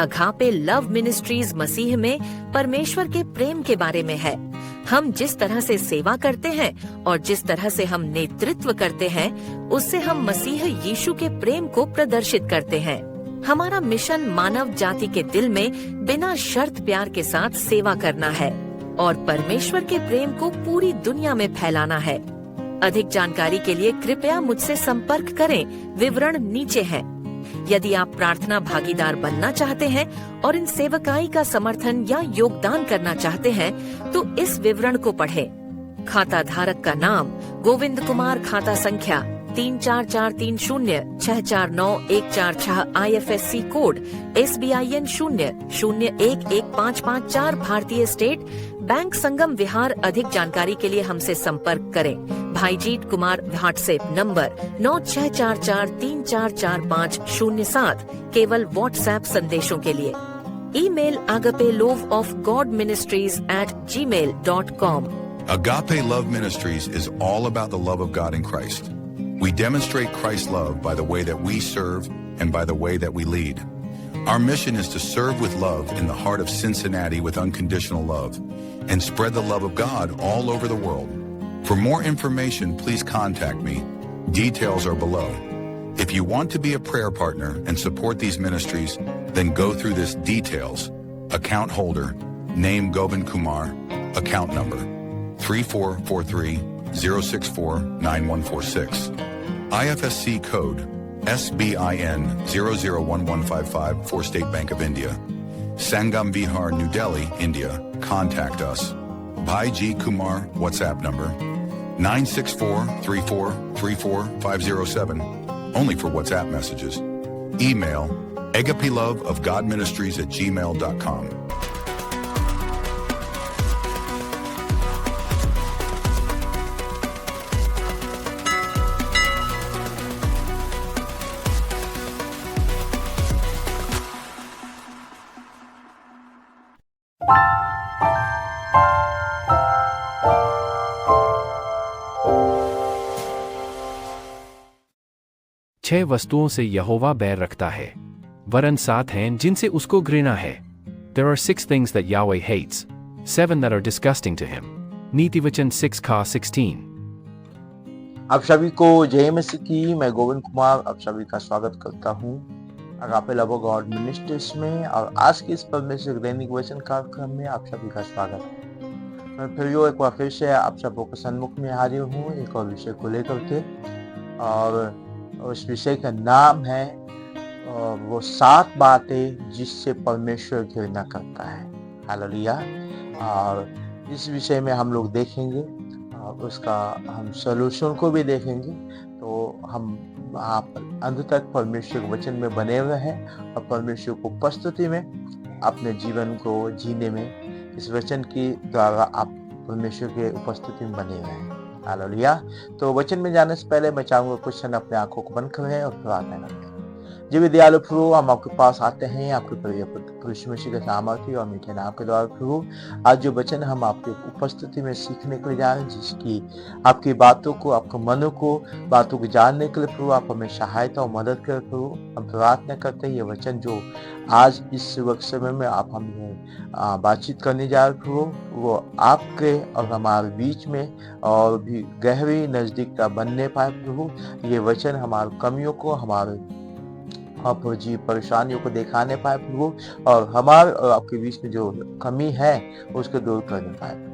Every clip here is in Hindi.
अगापे लव मिनिस्ट्रीज मसीह में परमेश्वर के प्रेम के बारे में है। हम जिस तरह से सेवा करते हैं और जिस तरह से हम नेतृत्व करते हैं, उससे हम मसीह यीशु के प्रेम को प्रदर्शित करते हैं। हमारा मिशन मानव जाति के दिल में बिना शर्त प्यार के साथ सेवा करना है और परमेश्वर के प्रेम को पूरी दुनिया में फैलाना है। अधिक जानकारी के लिए कृपया मुझसे संपर्क करें। विवरण नीचे हैं। यदि आप प्रार्थना भागीदार बनना चाहते हैं और इन सेवकाई का समर्थन या योगदान करना चाहते हैं, तो इस विवरण को पढ़ें। खाता धारक का नाम गोविंद कुमार, खाता संख्या 344306494146, IFSC कोड SBIN 00115554, भारतीय स्टेट बैंक, संगम विहार। अधिक जानकारी के लिए हमसे संपर्क करें। भाईजीत कुमार, व्हाट्सएप नंबर 9644344507, केवल व्हाट्सएप संदेशों के लिए। Email agapeloveofgodministries@gmail.com। Agape Love Ministries is all about the love of God in Christ. We demonstrate Christ's love by the way that we serve and by the way that we lead. Our mission is to serve with love in the heart of Cincinnati with unconditional love and spread the love of God all over the world. For more information, please contact me. Details are below. If you want to be a prayer partner and support these ministries, then go through this details. Account holder, name Govind Kumar, account number 3443-064-9146. IFSC code SBIN 001155 for State Bank of India. Sangam Vihar, New Delhi, India. Contact us. Bhai G. Kumar, WhatsApp number 964-3434-507. Only for WhatsApp messages. Email agapeloveofgodministries@gmail.com. छह वस्तुओं से यहोवा बैर रखता है, वरन 7 हैं जिनसे उसको घृणा है। There are 6 things that Yahweh hates, 7 that are disgusting to him. नीतिवचन 6:16। आप सभी को जय मसीह की। मैं गोविंद कुमार आप सभी का स्वागत करता हूँ agape love of God ministries में, और आज के इस परमेश्वर दैनिक वचन कार्यक्रम में आप सभी का स्वागत है। मैं फिर एक बार फिर से आप सबों के सन्मुख में हाजिर हूँ एक और विषय को लेकर के, और उस विषय का नाम है वो 7 बातें जिससे परमेश्वर घृणा करता है। हालेलुया। और इस विषय में हम लोग देखेंगे और उसका हम सॉल्यूशन को भी देखेंगे। तो हम आप अंत तक परमेश्वर के वचन में बने हुए हैं और परमेश्वर को उपस्थिति में अपने जीवन को जीने में इस वचन की द्वारा आप परमेश्वर के उपस्थिति में बने हुए हैं। हालेलुया। तो वचन में जाने से पहले मैं चाहूंगा कुछ क्षण अपने आंखों को बंद करें और प्रार्थना करें। जी दयालु प्रभु, हम आपके पास आते हैं आपके प्रिय पुत्र यीशु मसीह के सामर्थ्य और मीठे नाम के द्वारा। प्रभु, आज जो वचन हम आपकी उपस्थिति में सीखने के लिए जा रहे हैं, जिसकी आपकी बातों को, आपके मनों को, बातों को जानने के लिए प्रभु आप हमें सहायता और मदद करें। प्रभु, हम प्रार्थना करते हैं ये वचन जो आज इस वक्त समय में आप हमें बातचीत करने जा रहे प्रभु, वो आपके और हमारे बीच में और भी गहरी नजदीकता बनने पाए। प्रभु, ये वचन हमारी कमियों को, हमारे आप जी परेशानियों को दिखाने पाए प्रभु, और हमारे और आपके बीच में जो कमी है उसको दूर करने पाए प्रभु।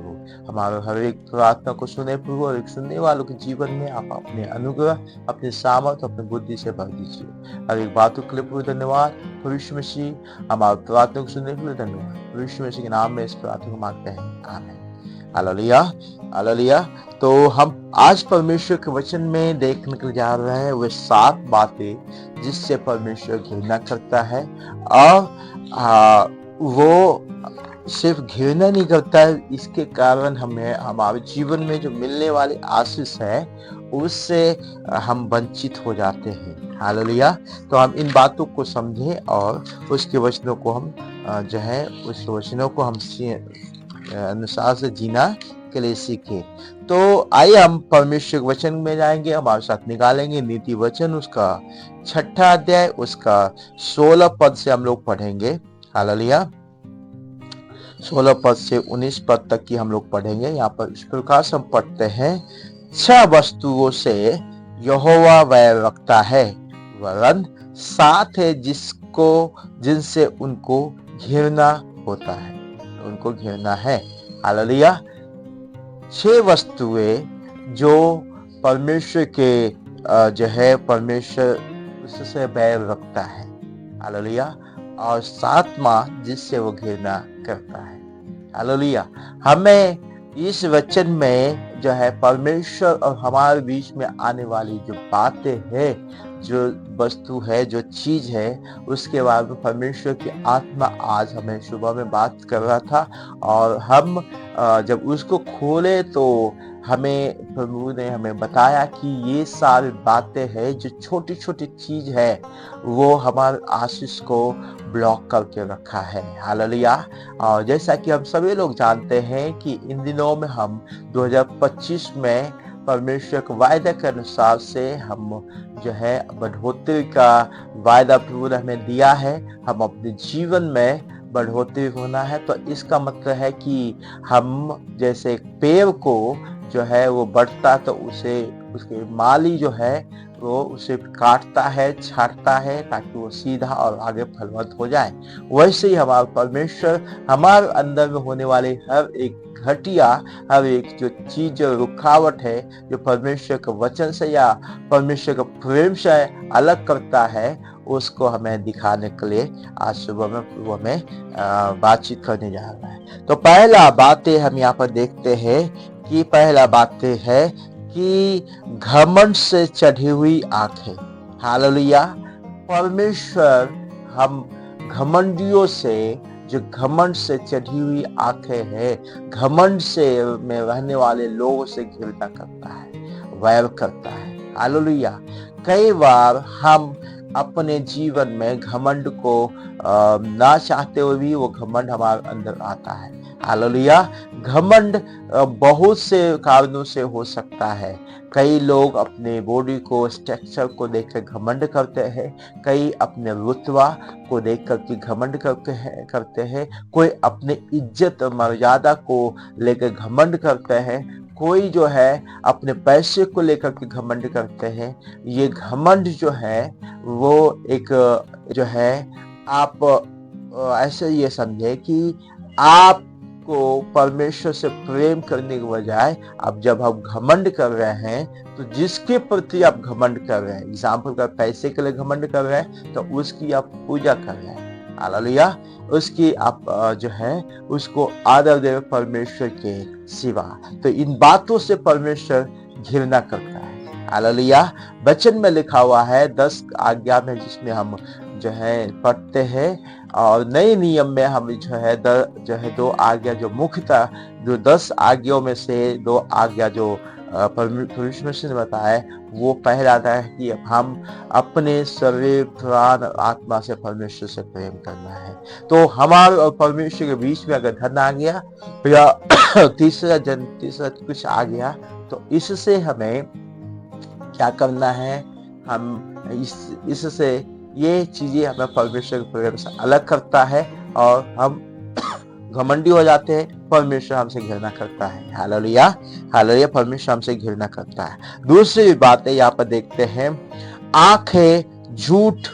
हमारे हर एक प्रार्थना को सुने प्रभु, और एक सुनने वालों के जीवन में आप अपने अनुग्रह, अपने सामर्थ, अपने बुद्धि से भर दीजिए। हर एक बातों के लिए प्रभु धन्यवाद। यीशु मसीह, हमारे प्रार्थना को सुनने के लिए धन्यवाद। यीशु मसीह के नाम में इस प्रार्थना को मांगते हैं, आमीन। Hallelujah, hallelujah. तो हम आज परमेश्वर के वचन में देखने के लिए जा रहे हैं वे 7 बातें जिससे परमेश्वर घृणा करता है। और वो सिर्फ घृणा नहीं करता है, इसके कारण हमें हमारे जीवन में जो मिलने वाली आशीष है उससे हम वंचित हो जाते हैं। हालेलुया। तो हम इन बातों को समझें और उसके वचनों को हम जो है उस वचनों को हम अनुसार से जीना के लिए सीखें। तो आइए हम परमेश्वर वचन में जाएंगे, हमारे साथ निकालेंगे नीति वचन उसका 6ठा अध्याय, उसका 16 पद से हम लोग पढ़ेंगे। हालेलुया। 16 पद से 19 पद तक की हम लोग पढ़ेंगे। यहाँ पर इस प्रकार से हम पढ़ते हैं, 6 वस्तुओं से यहोवा वैर रखता है, वरन 7 है जिनसे उनको घृणा होता है, उनको घृणा है। हालेलुया। 6 वस्तुएं जो परमेश्वर के जो है परमेश्वर उससे बैर रखता है। हालेलुया। और 7वां जिससे वो घृणा करता है। हालेलुया। हमें इस वचन में जो है परमेश्वर और हमारे बीच में आने वाली जो बातें हैं, जो वस्तु है, जो चीज है, उसके बारे में परमेश्वर की आत्मा आज हमें सुबह में बात कर रहा था। और हम जब उसको खोले तो हमें प्रभु ने हमें बताया कि ये सारी बातें हैं, जो छोटी छोटी चीज है, वो हमारे आशीष को ब्लॉक करके रखा है। हालेलुया। और जैसा कि हम सभी लोग जानते हैं कि इन दिनों में हम 2025 में परमेश्वर के वायदे के अनुसार से हम जो है बढ़ोतरी का वायदा प्रभु ने हमें दिया है। हम अपने जीवन में बढ़ोतरी होना है, तो इसका मतलब है कि हम जैसे एक पेड़ को जो है वो बढ़ता तो उसे उसके माली जो है वो उसे काटता है, छाटता है, ताकि वो सीधा और आगे फलवंत हो जाए। वैसे ही हमारा परमेश्वर हमारे अंदर में होने वाले हर एक घटिया, हर एक जो चीज, जो रुकावट है, जो परमेश्वर के वचन से या परमेश्वर के प्रेम से अलग करता है, उसको हमें दिखाने के लिए आज सुबह में वो हमें बातचीत करने जा रहा है। तो पहला बातें हम यहाँ पर देखते हैं कि पहला बातें है कि घमंड से चढ़ी हुई आंखें। हालेलुया। परमेश्वर हम घमंडियों से, जो घमंड से चढ़ी हुई आंखें हैं, घमंड से में रहने वाले लोगों से घृणा करता है, वैर करता है। हालेलुया। कई बार हम अपने जीवन में घमंड को ना चाहते हुए भी वो घमंड हमारे अंदर आता है। हालेलुया। घमंड बहुत से कारणों से हो सकता है। कई लोग अपने बॉडी को, स्ट्रक्चर को देखकर घमंड करते हैं, कई अपने रुतबा को देख कर के घमंड करते हैं, कोई अपने इज्जत और मर्यादा को लेकर घमंड करते हैं, कोई जो है अपने पैसे को लेकर के घमंड करते हैं। ये घमंड जो है वो एक जो है, आप ऐसे ये समझे कि आप को परमेश्वर से प्रेम करने के बजाय अब जब हम घमंड कर रहे हैं, तो जिसके प्रति आप घमंड कर रहे हैं, एग्जाम्पल का पैसे के लिए घमंड कर रहे हैं, तो उसकी आप पूजा कर रहे हैं। हालेलुया। उसकी आप जो है उसको आदर दे परमेश्वर के सिवा। तो इन बातों से परमेश्वर घृणा करता है। हालेलुया। वचन में लिखा हुआ है 10 आज्ञा में, जिसमें हम जो है पढ़ते हैं, और नए नियम में हम जो है 2 आज्ञा जो मुख्यतः जो 10 आज्ञाओं में से 2 आज्ञा जो परमेश्वर ने बताया, वो पहला आता है कि हम अपने शरीर, प्राण, आत्मा से परमेश्वर से प्रेम करना है। तो हमारे और परमेश्वर के बीच में अगर धन आ गया या तीसरा कुछ आ गया, तो इससे हमें क्या करना है, हम इससे ये चीजें हमें परमेश्वर के प्रेम से अलग करता है और हम घमंडी हो जाते हैं। परमेश्वर हमसे घृणा करता है। हालेलुया। हालेलुया। परमेश्वर हमसे घृणा करता है। दूसरी बातें यहाँ पर देखते हैं, आंखें, झूठ,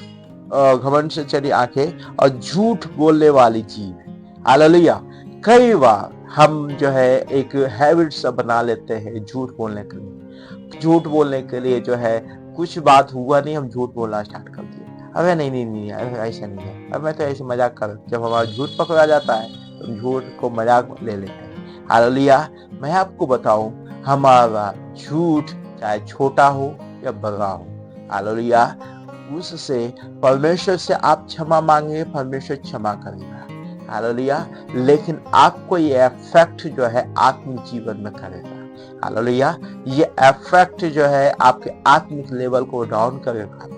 घमंड से चढ़ी आंखें और झूठ बोलने वाली जीभ। हालेलुया। कई बार हम जो है एक हैबिट सा बना लेते हैं झूठ बोलने के लिए। झूठ बोलने के लिए जो है कुछ बात हुआ नहीं, हम झूठ बोलना स्टार्ट कर दिए। अरे नहीं, ऐसा नहीं है, अब मैं तो ऐसे मजाक कर। जब हमारा झूठ पकड़ा जाता है तो झूठ को मजाक ले लेते हैं। हालेलुया। मैं आपको बताऊं, हमारा झूठ चाहे छोटा हो या बड़ा हो, हालेलुया, उससे परमेश्वर से आप क्षमा मांगे, परमेश्वर क्षमा करेगा। हालेलुया। लेकिन आपको ये इफेक्ट जो है आत्मिक जीवन में करेगा। हालेलुया। ये इफेक्ट जो है आपके आत्मिक लेवल को डाउन करेगा।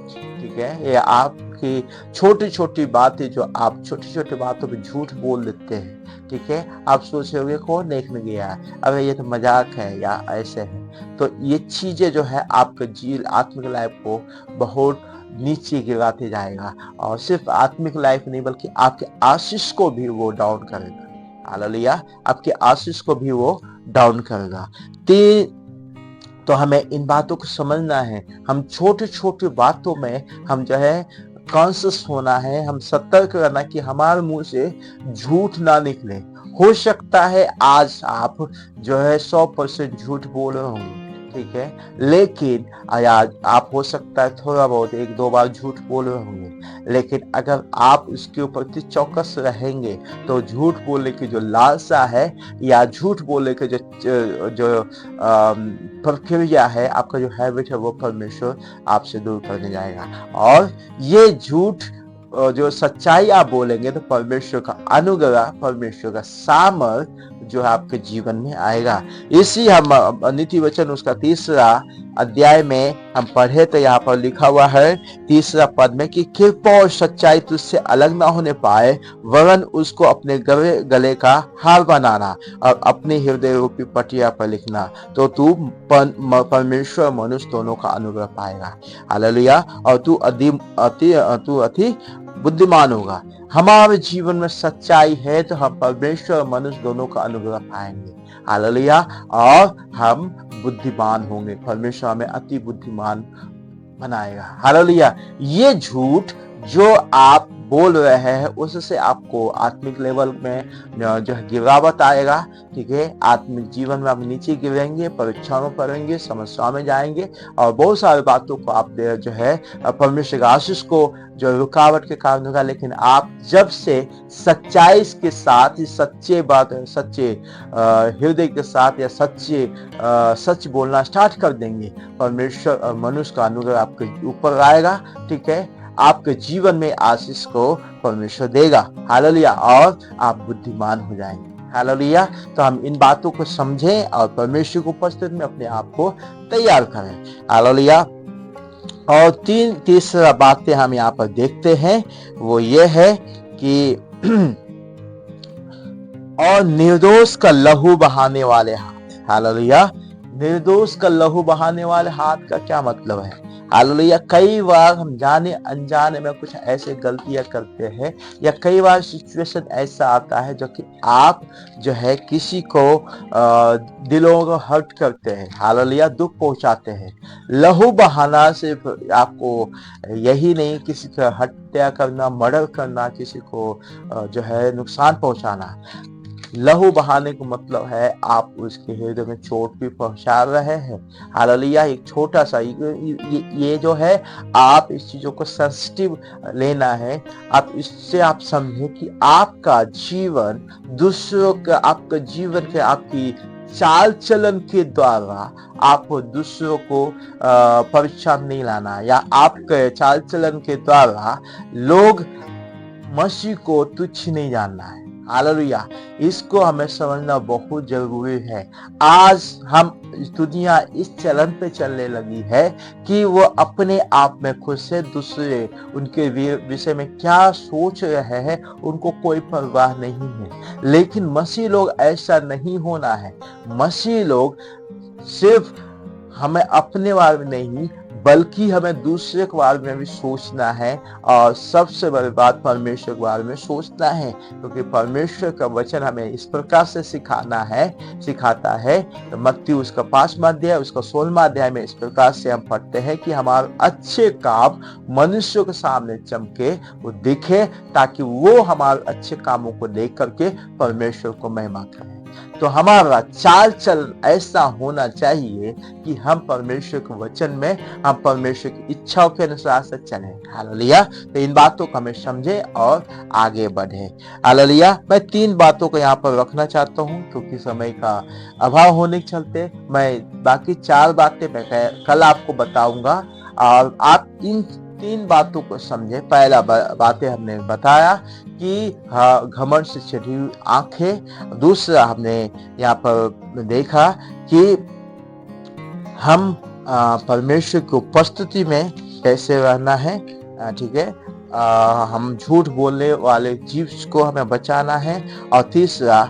ठीक है। ये आपकी छोटी छोटी बातें, जो आप छोटी छोटी बातों पे झूठ बोल देते हैं, ठीक है, आप सोच रहे होंगे कौन देखने गया है, अरे ये तो मजाक है या ऐसे है। तो ये चीजें जो है आपके आत्मिक लाइफ को बहुत नीचे गिराते जाएगा, और सिर्फ आत्मिक लाइफ नहीं बल्कि आपके आशीष को भी वो डाउन करेगा। हालेलुया, आपके आशीष को भी वो डाउन करेगा। तो हमें इन बातों को समझना है। हम छोटे छोटे बातों में हम जो है कॉन्शियस होना है, हम सतर्क रहना कि हमारे मुंह से झूठ ना निकले। हो सकता है आज आप जो है 100% झूठ बोल रहे होंगे, ठीक है, लेकिन आज आप हो सकता है थोड़ा बहुत 1-2 बार झूठ बोल रहे होंगे, लेकिन अगर आप उसके ऊपर चौकस रहेंगे तो झूठ बोलने की जो लालसा है या झूठ बोलने की जो प्रक्रिया है, आपका जो हैबिट है, वो परमेश्वर आपसे दूर करने जाएगा। और ये झूठ जो सच्चाई आप बोलेंगे तो परमेश्वर का अनुग्रह, परमेश्वर का सामर्थ जो है आपके जीवन में आएगा। इसी हम नीति वचन उसका 3 अध्याय में हम पढ़े तो यहाँ पर लिखा हुआ है 3 पद में कि कृपा और सच्चाई तुझसे अलग ना होने पाए, वरन उसको अपने गले का हार बनाना और अपने हृदय रूपी पटिया पर लिखना, तो तू परमेश्वर मनुष्य दोनों का अनुग्रह पाएगा। हालेलुया, और तू अति बुद्धिमान होगा। हमारे जीवन में सच्चाई है तो हम परमेश्वर और मनुष्य दोनों का अनुग्रह पाएंगे। हालेलुया, और हम बुद्धिमान होंगे। परमेश्वर हमें अति बुद्धिमान बनाएगा। हालेलुया, ये झूठ जो आप बोल रहे हैं उससे आपको आत्मिक लेवल में जो है गिरावट आएगा, ठीक है। आत्मिक जीवन में आप नीचे गिरेंगे, परीक्षाओं में पड़ेंगे, समस्याओं में जाएंगे, और बहुत सारी बातों को आप जो है परमेश्वर का आशीष को जो रुकावट के कारण होगा। लेकिन आप जब से सच्चाई के साथ, सच्चे हृदय के साथ या सच बोलना स्टार्ट कर देंगे, परमेश्वर और मनुष्य का अनुग्रह आपके ऊपर आएगा, ठीक है। आपके जीवन में आशीष को परमेश्वर देगा। हालेलुया, और आप बुद्धिमान हो जाएंगे। हालेलुया, तो हम इन बातों को समझें और परमेश्वर की उपस्थिति में अपने आप को तैयार करें। हालेलुया, और तीसरा बातें हम यहाँ पर देखते हैं, वो ये है कि और निर्दोष का लहू बहाने वाले हाथ। हालेलुया, निर्दोष का लहू बहाने वाले हाथ का क्या मतलब है? हालेलुया, कई बार हम जाने अनजाने में कुछ ऐसे गलतियां करते हैं, या कई बार सिचुएशन ऐसा आता है जो कि आप जो है किसी को दिलों को हर्ट करते हैं। हालेलुया, दुख पहुंचाते हैं। लहू बहाना सिर्फ आपको यही नहीं, किसी का हत्या करना, मर्डर करना, किसी को जो है नुकसान पहुंचाना। लहू बहाने का मतलब है आप उसके हृदय में चोट भी पहुंचा रहे हैं। हालेलुया, एक छोटा सा ये जो है, आप इस चीजों को सेंसिटिव लेना है। आप इससे आप समझे कि आपका जीवन दूसरों का, आपका जीवन के, आपकी चाल चलन के द्वारा आपको दूसरों को परेशान नहीं लाना, या आपके चाल चलन के द्वारा लोग मसीह को तुच्छ नहीं जानना है। हालेलुया, इसको हमें समझना बहुत जरूरी है। आज हम दुनिया इस चलन पे चलने लगी है कि वो अपने आप में खुद से दूसरे उनके विषय में क्या सोच रहे हैं उनको कोई परवाह नहीं है। लेकिन मसीह लोग ऐसा नहीं होना है। मसीह लोग सिर्फ हमें अपने बारे में नहीं बल्कि हमें दूसरे के बारे में भी सोचना है, और सबसे बड़ी बात परमेश्वर के बारे में सोचना है, क्योंकि परमेश्वर का वचन हमें इस प्रकार से सिखाता है। मत्ती उसका 5वां अध्याय, उसका 16वां अध्याय में इस प्रकार से हम पढ़ते हैं कि हमारे अच्छे काम मनुष्यों के सामने चमके, वो दिखे, ताकि वो हमारे अच्छे कामों को देख करके परमेश्वर को महिमा करें। तो हमारा चाल चलन ऐसा होना चाहिए कि हम परमेश्वर के वचन में, हम परमेश्वर की इच्छाओं के अनुसार से चलें। हालेलुया, तो इन बातों को हमें समझे और आगे बढ़े। हालेलुया, मैं 3 बातों को यहाँ पर रखना चाहता हूँ, क्योंकि समय का अभाव होने के चलते मैं बाकी 4 बातें मैं कल आपको बताऊंगा, और आप इन 3 बातों को समझे। पहला बातें हमने बताया कि घमंड से चढ़ी हुई आंखें। दूसरा हमने यहाँ पर देखा कि हम परमेश्वर की उपस्थिति में कैसे रहना है, ठीक है। हम झूठ बोलने वाले जीव को हमें बचाना है। और तीसरा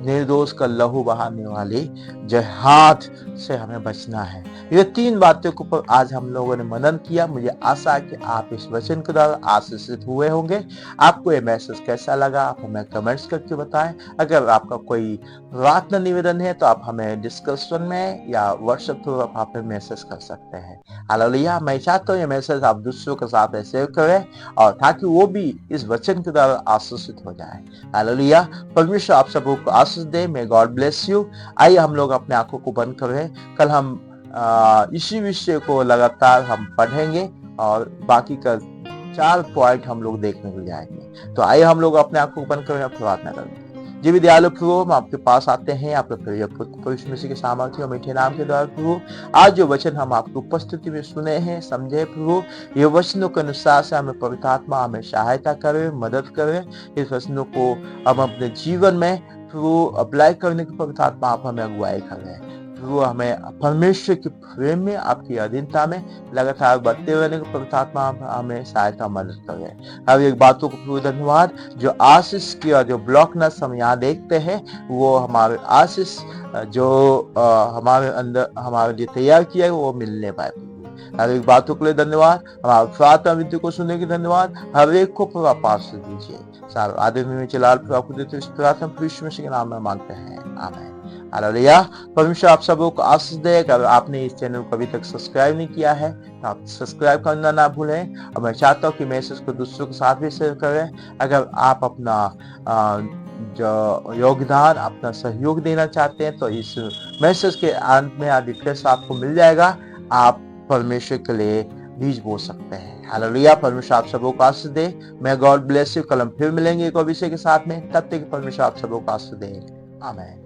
निर्दोष का लहू बहाने वाले जिहाद से हमें बचना है। ये 3 बातों के ऊपर आज हम लोगों ने मनन किया। मुझे आशा है कि आप इस वचन के द्वारा आशीषित हुए होंगे। आपको ये मैसेज कैसा लगा आप हमें कमेंट्स करके बताएं। अगर आपका कोई प्रार्थना निवेदन है तो आप हमें डिस्कशन में या व्हाट्सएप थ्रू आप हमें मैसेज कर सकते हैं। हालेलुया। मैं चाहता हूँ ये मैसेज आप दूसरों के साथ शेयर करें और ताकि वो भी इस वचन के द्वारा आशीषित हो जाए। हालेलुया। परमेश्वर आप सबको आशीष दे। May God bless you. आइए हम लोग अपने आंखों को बंद करें। कल हम इसी विषय को लगातार हम पढ़ेंगे और बाकी का 4 पॉइंट हम लोग देखने को जाएंगे। तो आइए हम लोग अपने आंखों को बंद करें और प्रार्थना करेंगे। जी भी दयालु प्रभु, हम आपके पास आते हैं आपके प्रिय पुत्र यीशु मसीह के सामर्थ्य और मीठे नाम के द्वारा प्रभु। आज जो वचन हम आपकी उपस्थिति में सुने हैं समझे प्रभु, ये वचनों के अनुसार से हमें पवित्र आत्मा हमें सहायता करे, मदद करे। इस वचनों को हम अपने जीवन में प्रभु अप्लाई करने की पवित्र आत्मा आप हमें अगुवाई करें। प्रभु हमें परमेश्वर के प्रेम में आपकी अधीनता में लगातार बढ़ते रहने को पवित्र आत्मा हमें सहायता मदद करे। हर एक बातों को प्रभु धन्यवाद। जो आशीष की और जो ब्लॉकनेस हम यहाँ देखते हैं वो हमारे आशीष जो हमारे अंदर हमारे लिए तैयार किया है वो मिलने पाए। हर एक बातों के लिए धन्यवाद। हमारे प्रार्थना विनती को सुनने के धन्यवाद। हर एक को प्रभु आप आशीष दीजिए। सारे आदमी में चलाल प्रभु आपको देते इस प्रार्थना यीशु मसीह के नाम में मांगते हैं, आमीन। हालेलुया। परमेश्वर आप सबों को आशीष दे। अगर आपने इस चैनल को अभी तक सब्सक्राइब नहीं किया है तो आप सब्सक्राइब करना ना भूलें। और मैं चाहता हूँ कि मैसेज को दूसरों के साथ भी शेयर करें। अगर आप अपना जो योगदान अपना सहयोग देना चाहते हैं तो इस मैसेज के अंत में एड्रेस आपको मिल जाएगा। आप परमेश्वर के लिए बीज बो सकते हैं। हालेलुया। परमेश्वर आप सबों को आशीष दे। मैं गॉड ब्लेस यू। कल हम फिर मिलेंगे एक विषय के साथ में। तब तक परमेश्वर आप सबों को आशीष दे, आमीन।